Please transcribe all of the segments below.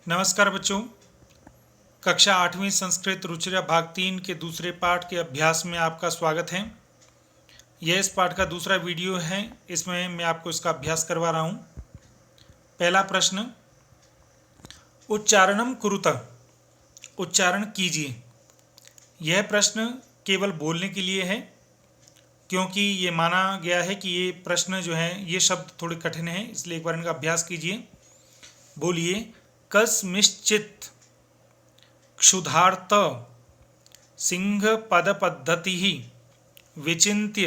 नमस्कार बच्चों। कक्षा 8वीं संस्कृत रुचिरा भाग 3 के दूसरे पाठ के अभ्यास में आपका स्वागत है। यह इस पाठ का दूसरा वीडियो है। इसमें मैं आपको इसका अभ्यास करवा रहा हूँ। पहला प्रश्न, उच्चारणम कुरुत, उच्चारण कीजिए। यह प्रश्न केवल बोलने के लिए है, क्योंकि ये माना गया है कि ये प्रश्न जो है, ये शब्द थोड़े कठिन हैं, इसलिए एक बार इनका अभ्यास कीजिए। बोलिए, कस्मिश्चित् क्षुधार्त सिंह पद पद्धति विचिन्त्य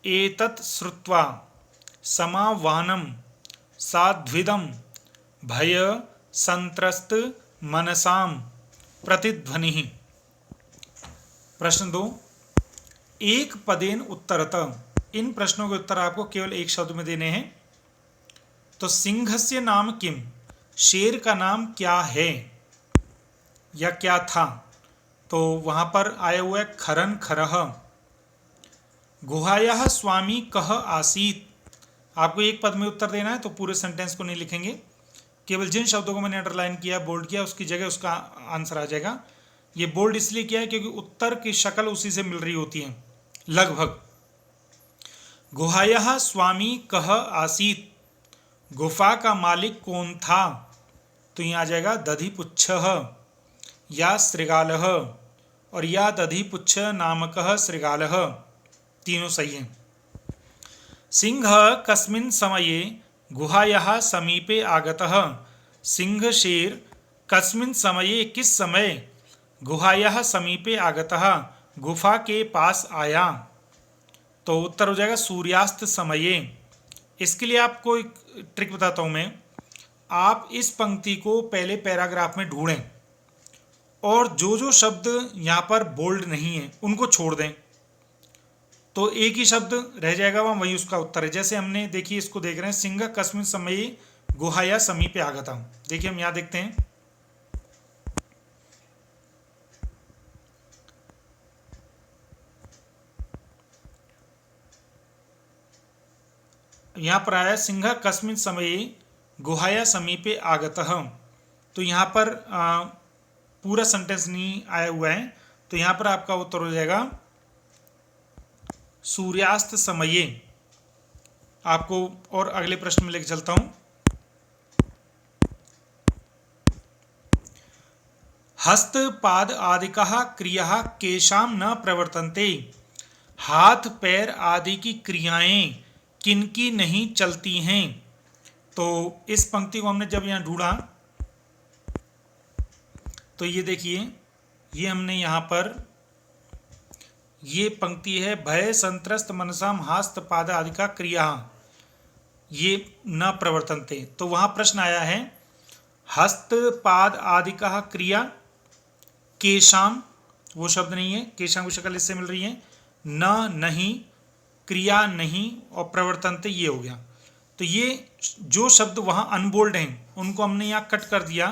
एतत् श्रुत्वा समाह्वानं साध्विदं भय संत्रस्त मनसां प्रतिध्वनिः। प्रश्न 2, एक पदेन उत्तरत। इन प्रश्नों के उत्तर आपको केवल एक शब्द में देने हैं। तो सिंहस्य नाम किम, शेर का नाम क्या है या क्या था? तो वहां पर आया हुआ है खरन खरह। गुहायाः स्वामी कह आसीत। आपको एक पद में उत्तर देना है, तो पूरे सेंटेंस को नहीं लिखेंगे, केवल जिन शब्दों को मैंने अंडरलाइन किया, बोल्ड किया, उसकी जगह उसका आंसर आ जाएगा। ये बोल्ड इसलिए किया है क्योंकि उत्तर की शक्ल उसी से मिल रही होती है लगभग। गुहायाः स्वामी कह आसीत, गुफा का मालिक कौन था? तो यहाँ आ जाएगा दधिपुच्छः या श्रृगालः, और या दधिपुच्छ नामकः श्रृगालः, तीनों सही हैं। सिंहः कस्मिन् समये गुहायाः समीपे आगतः। सिंह शेर कस्मिन् समये, किस समय, गुहायाः समीपे आगतः, गुफा के पास आया। तो उत्तर हो जाएगा सूर्यास्त समये। इसके लिए आपको एक ट्रिक बताता हूं मैं। आप इस पंक्ति को पहले पैराग्राफ में ढूंढें और जो जो शब्द यहाँ पर बोल्ड नहीं है उनको छोड़ दें, तो एक ही शब्द रह जाएगा, वही उसका उत्तर है। जैसे हमने, देखिए इसको देख रहे हैं, सिंह कस्मिन् समये गुहाया समीपे आगता। देखिए हम यहाँ देखते हैं, यहाँ पर आया सिंह कस्मिन् समये गुहाया समीपे आगतः। तो यहाँ पर पूरा सेंटेंस नहीं आया हुआ है, तो यहाँ पर आपका उत्तर हो जाएगा सूर्यास्त समये। आपको और अगले प्रश्न में लेकर चलता हूं। हस्त पाद आदिकः क्रियाः केषां न प्रवर्तन्ते। हाथ पैर आदि की क्रियाएं किनकी नहीं चलती हैं? तो इस पंक्ति को हमने जब यहाँ ढूंढा, तो ये देखिए, ये हमने यहाँ पर, ये पंक्ति है भय संत्रस्त मनसाम हास्त पाद आदि का क्रिया ये न प्रवर्तन्ते। तो वहां प्रश्न आया है हस्त पाद आदि का क्रिया केशाम, वो शब्द नहीं है, केशाम की शक्ल इससे मिल रही है, न नहीं, क्रिया नहीं, और प्रवर्तन्ते ये हो गया। तो ये जो शब्द वहां अनबोल्ड हैं उनको हमने यहाँ कट कर दिया,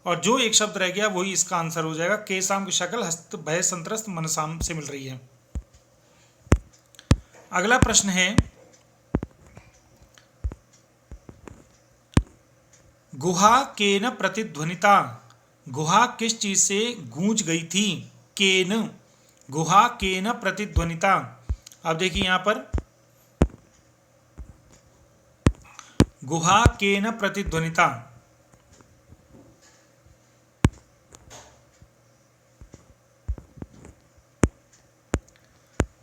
और जो एक शब्द रह गया वही इसका आंसर हो जाएगा। केशाम की शक्ल हस्त भय संत्रस्त मनसाम से मिल रही है। अगला प्रश्न है, गुहा केन प्रतिध्वनिता। गुहा किस चीज से गूंज गई थी? केन, गुहा केन प्रतिध्वनिता। अब देखिए यहां पर गुहा केन प्रतिध्वनिता,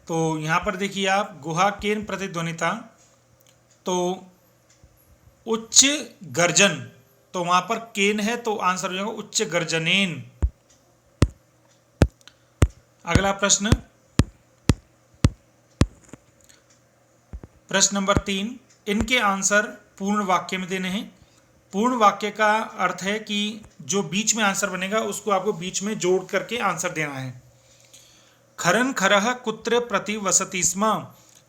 तो यहां पर देखिए आप, गुहा केन प्रतिध्वनिता, तो उच्च गर्जन, तो वहां पर केन है, तो आंसर हो जाएगा उच्च गर्जनेन। अगला प्रश्न, प्रश्न नंबर 3, इनके आंसर पूर्ण वाक्य में देने हैं। पूर्ण वाक्य का अर्थ है कि जो बीच में आंसर बनेगा उसको आपको बीच में जोड़ करके आंसर देना है। खरन खरह कुत्र प्रति वसति स्म।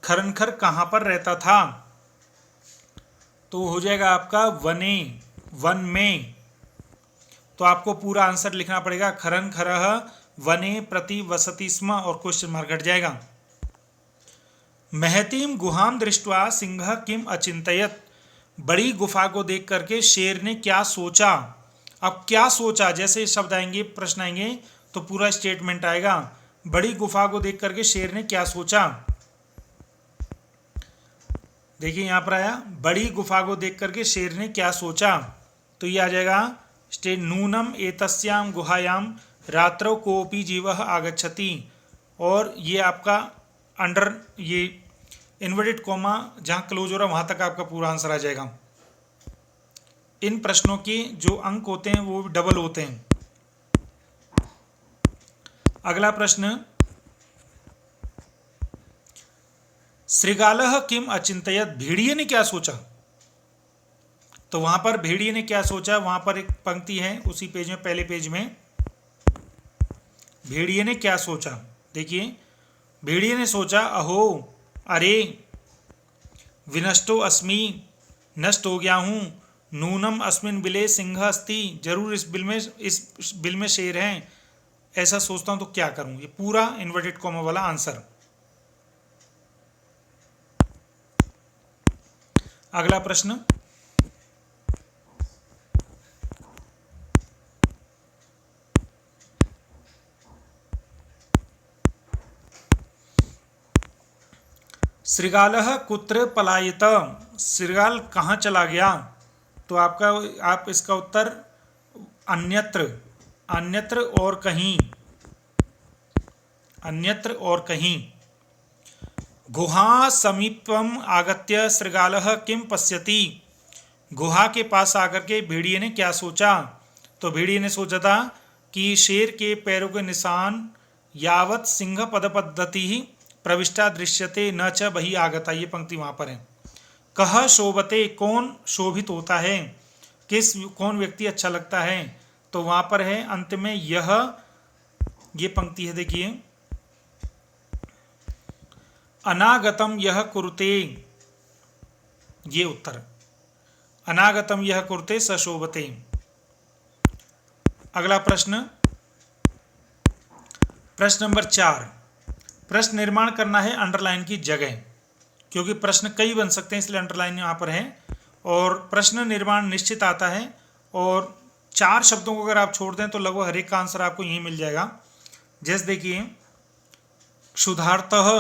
खरनखर कहां पर रहता था? तो हो जाएगा आपका वने, वन में। तो आपको पूरा आंसर लिखना पड़ेगा, खरन खरह वने प्रति वसति स्म, और क्वेश्चन मार्क हट जाएगा। महतीम गुहाम दृष्ट्वा सिंह किम अचिंतयत। बड़ी गुफा को देख करके शेर ने क्या सोचा? अब क्या सोचा, जैसे शब्द आएंगे, प्रश्न आएंगे तो पूरा स्टेटमेंट आएगा। बड़ी गुफा को देख करके शेर ने क्या सोचा, देखिए यहां पर आया, बड़ी गुफा को देख करके शेर ने क्या सोचा, तो ये आ जाएगा स्टेट नूनम एतस्याम गुहायाम रात्रौ कोपी जीवः आगच्छति। और ये आपका अंडर ये इन्वर्टेड कॉमा जहां क्लोज हो रहा है वहां तक आपका पूरा आंसर आ जाएगा। इन प्रश्नों के जो अंक होते हैं वो डबल होते हैं। अगला प्रश्न, श्रृगालः किम अचिंतयत, भेड़िए ने क्या सोचा। तो वहां पर भेड़िए ने क्या सोचा, वहां पर एक पंक्ति है उसी पेज में, पहले पेज में, भेड़िए ने क्या सोचा। देखिए भेड़िए ने सोचा, अहो अरे, विनष्टो अस्मि, नष्ट हो गया हूं, नूनम अस्मिन बिले सिंह अस्ति, जरूर इस बिल में शेर है, ऐसा सोचता हूं तो क्या करूं। ये पूरा इन्वर्टेड कॉमा वाला आंसर। अगला प्रश्न, श्रृगालः कुत्र पलायित, श्रृगाल कहाँ चला गया। तो आप इसका उत्तर अन्यत्र, अन्यत्र और कहीं, अन्यत्र और कहीं। गुहा समीपम आगत्य श्रृगालः किम पश्यति, गुहा के पास आकर के भेड़िए ने क्या सोचा। तो भेड़िए ने सोचा था कि शेर के पैरों के निशान यावत सिंह पदपद्धति प्रविष्टा दृश्यते न च बहि आगता, ये पंक्ति वहां पर है। कह शोभते, कौन शोभित होता है, कौन व्यक्ति अच्छा लगता है, तो वहां पर है अंत में यह, ये पंक्ति है, देखिए अनागतम यह कुरुते, ये उत्तर, अनागतम यह कुरुते सशोभते। अगला प्रश्न, प्रश्न नंबर 4, प्रश्न निर्माण करना है अंडरलाइन की जगह, क्योंकि प्रश्न कई बन सकते हैं इसलिए अंडरलाइन यहाँ पर है, और प्रश्न निर्माण निश्चित आता है, और 4 शब्दों को अगर आप छोड़ दें तो लगभग हर एक का आंसर आपको यही मिल जाएगा। जैसे देखिए क्षुधार्तः,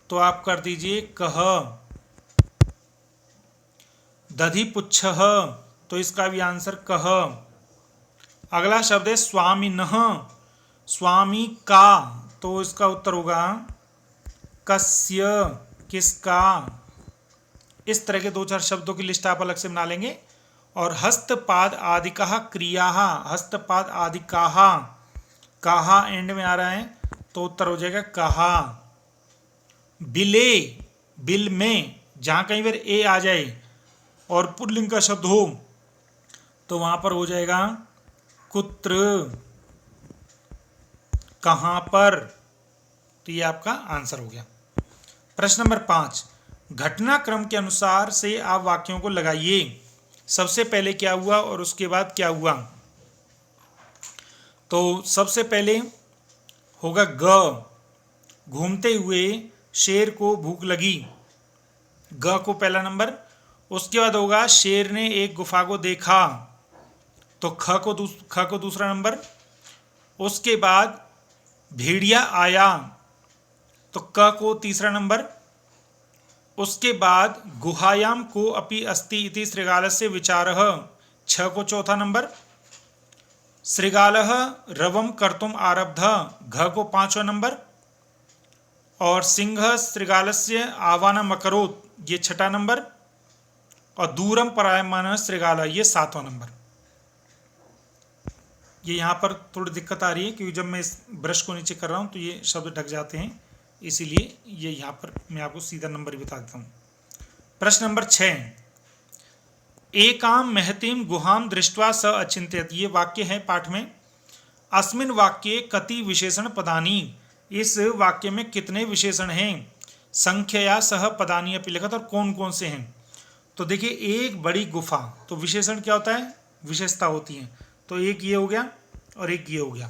तो आप कर दीजिए कह, दधिपुच्छः, तो इसका भी आंसर कह। अगला शब्द है स्वामिनः, स्वामी का, तो इसका उत्तर होगा कस्य, किसका। इस तरह के 2-4 शब्दों की लिस्ट आप अलग से बना लेंगे। और हस्तपाद आदिकाः क्रियाः, हस्तपाद आदिकाः, काहा एंड में आ रहा है तो उत्तर हो जाएगा कहा। बिले, बिल में, जहां कहीं बार ए आ जाए और पुल्लिंग का शब्द हो तो वहां पर हो जाएगा कुत्र, कहां पर। तो ये आपका आंसर हो गया। प्रश्न नंबर 5, घटनाक्रम के अनुसार से आप वाक्यों को लगाइए। सबसे पहले क्या हुआ और उसके बाद क्या हुआ। तो सबसे पहले होगा ग, घूमते हुए शेर को भूख लगी, ग को पहला नंबर। उसके बाद होगा शेर ने एक गुफा को देखा, तो ख को दूसरा नंबर। उसके बाद भेड़िया आया, तो क को तीसरा नंबर। उसके बाद गुहायाम को अपि अस्ति इति श्रृगालस्य विचारः, छ को चौथा नंबर। श्रृगालः रवम कर्तुम आरब्ध, घ को 5वां नंबर। और सिंह श्रृगालस्य आह्वानम अकरोत्, ये 6ठा नंबर। और दूरम परायमान श्रृगाल, ये 7वां नंबर। ये यहाँ पर थोड़ी दिक्कत आ रही है क्योंकि जब मैं इस ब्रश को नीचे कर रहा हूँ तो ये शब्द ढक जाते हैं, इसीलिए ये यहाँ पर मैं आपको सीधा नंबर भी बता देता हूँ। प्रश्न नंबर 6, एकाम महतीम गुहाम दृष्ट्वा स अचिंत्यत, ये वाक्य है पाठ में। अस्मिन वाक्ये कति विशेषण पदानी, इस वाक्य में कितने विशेषण हैं। संख्यया सह पदानी अपि लिखत, और कौन कौन से हैं। तो देखिए एक बड़ी गुफा, तो विशेषण क्या होता है, विशेषता होती है। तो एक ये हो गया और एक ये हो गया,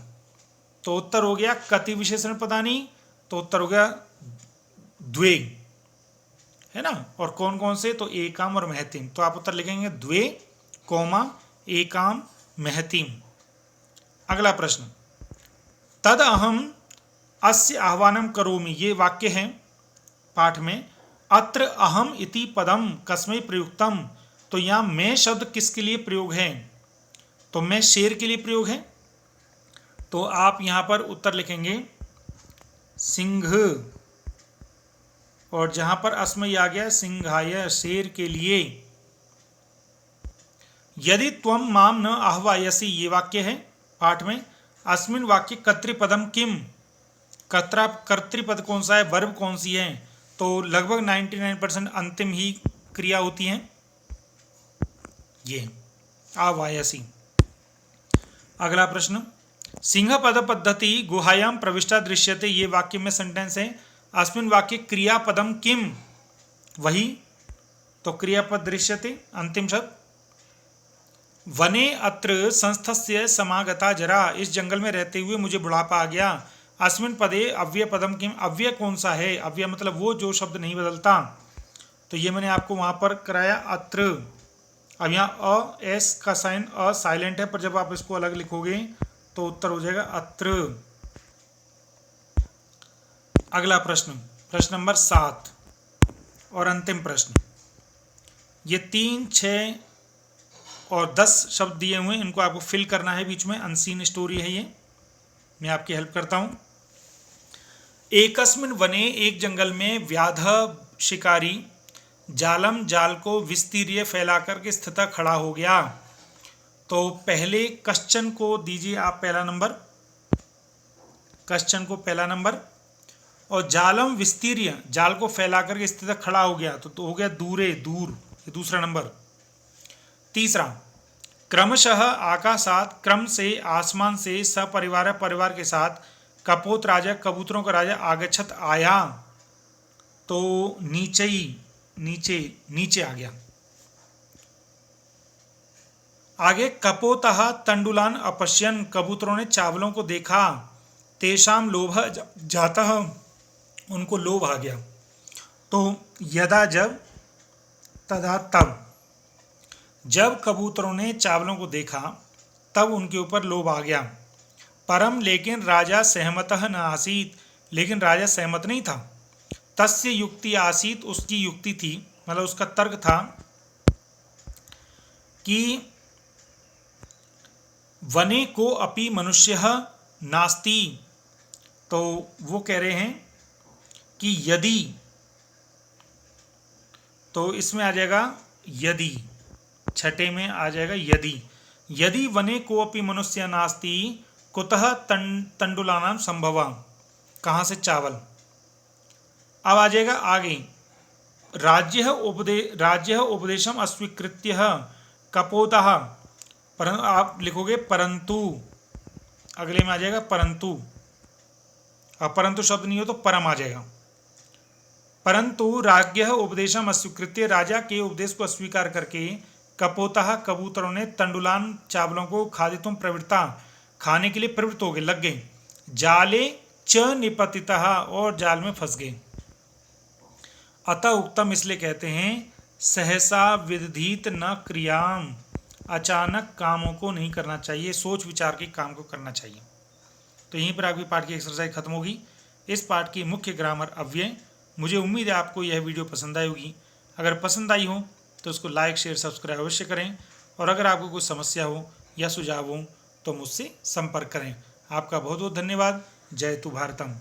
तो उत्तर हो गया कति विशेषण पदानी, तो उत्तर हो गया द्वे, है ना। और कौन कौन से, तो एकाम और महतीम। तो आप उत्तर लिखेंगे द्वे, कौमा, एकाम, महतीम। अगला प्रश्न, तद अहम अस्य आह्वानं करोमि, ये वाक्य है पाठ में। अत्र अहम इति पदम कस्मै प्रयुक्तम, तो यहाँ मैं शब्द किसके लिए प्रयोग है? तो मैं शेर के लिए प्रयोग है। तो आप यहाँ पर उत्तर लिखेंगे सिंह, और जहाँ पर अस्मै आ गया सिंहाय, शेर के लिए। यदि त्वम माम न आह्वायसी, ये वाक्य है पाठ में। अस्मिन् वाक्य कर्तृपदम किम, कर्तृपद कौन सा है, वर्ब कौन सी है? तो लगभग 99% अंतिम ही क्रिया होती है ये आह्वायसी। अगला प्रश्न, सिंह पद पद्धति गुहायाम प्रविष्टा दृश्यते, ये वाक्य में सेंटेंस है। अस्मिन् वाक्य क्रियापदम किम, वही, तो क्रियापद दृश्यते अंतिम शब्द। वने अत्र संस्थस्य समागता जरा, इस जंगल में रहते हुए मुझे बुढ़ापा आ गया। अस्मिन् पदे अव्यय पदम किम, अव्यय कौन सा है? अव्यय मतलब वो जो शब्द नहीं बदलता। तो ये मैंने आपको वहां पर कराया अत्र। अब यहाँ अ एस का साइन अ साइलेंट है, पर जब आप इसको अलग लिखोगे तो उत्तर हो जाएगा अत्र। अगला प्रश्न, प्रश्न नंबर 7 और अंतिम प्रश्न। ये 3, 6 और 10 शब्द दिए हुए हैं, इनको आपको फिल करना है बीच में। अनसीन स्टोरी है ये, मैं आपकी हेल्प करता हूं। एकस्मिन् वने, एक जंगल में, व्याध शिकारी जालम, जाल को विस्तीर्य फैलाकर के स्थित खड़ा हो गया। तो पहले कश्चन को दीजिए आप पहला नंबर, कश्चन को पहला नंबर। और जालम विस्तीर्य, जाल को फैलाकर के स्थित खड़ा हो गया, तो हो गया दूरे, दूर, ये दूसरा नंबर। तीसरा, क्रमशः आकाशात, क्रम से, आसमान से, सपरिवार, परिवार के साथ, कपोत राजा, कबूतरों का राजा, आगच्छत, आया, तो नीचे ही, नीचे, नीचे आ गया। आगे, कपोतः तंडुलान अपश्यन, कबूतरों ने चावलों को देखा। तेषाम लोभः जातः, उनको लोभ आ गया। तो यदा, जब, तदा, तब। जब कबूतरों ने चावलों को देखा तब उनके ऊपर लोभ आ गया। परम, लेकिन राजा सहमतः न आसीत, लेकिन राजा सहमत नहीं था। तस्य युक्ति आसीत, उसकी युक्ति थी, मतलब उसका तर्क था कि वने को अपि मनुष्यः नास्ति। तो वो कह रहे हैं कि यदि, तो इसमें आ जाएगा यदि, छठे में आ जाएगा यदि। यदि वने को अपि मनुष्य नास्ति कुतः तंडुलानाम संभवा, कहाँ से चावल। अब आ जाएगा आगे, राज्य उपदेशम अस्वीकृत्य कपोतः, आप लिखोगे परंतु, अगले में आ जाएगा परंतु। अब परंतु शब्द नहीं हो तो परम आ जाएगा। परंतु राज्ञः उपदेशम अस्वीकृत्य, राजा के उपदेश को अस्वीकार करके, कपोतः, कबूतरों ने, तंडुलान, चावलों को, खादितुम प्रवृत्ता, खाने के लिए प्रवृत्त हो गए, लग गए। जाले च निपतितः, और जाल में फंस गए। अतः उत्तम, इसलिए कहते हैं, सहसा विदधीत न क्रियाम, अचानक कामों को नहीं करना चाहिए, सोच विचार के काम को करना चाहिए। तो यहीं पर आपकी पाठ की एक्सरसाइज खत्म होगी। इस पाठ की मुख्य ग्रामर अव्यय। मुझे उम्मीद है आपको यह वीडियो पसंद आई होगी। अगर पसंद आई हो तो उसको लाइक, शेयर, सब्सक्राइब अवश्य करें। और अगर आपको कोई समस्या हो या सुझाव हो तो मुझसे संपर्क करें। आपका बहुत बहुत धन्यवाद। जय तु भारतम।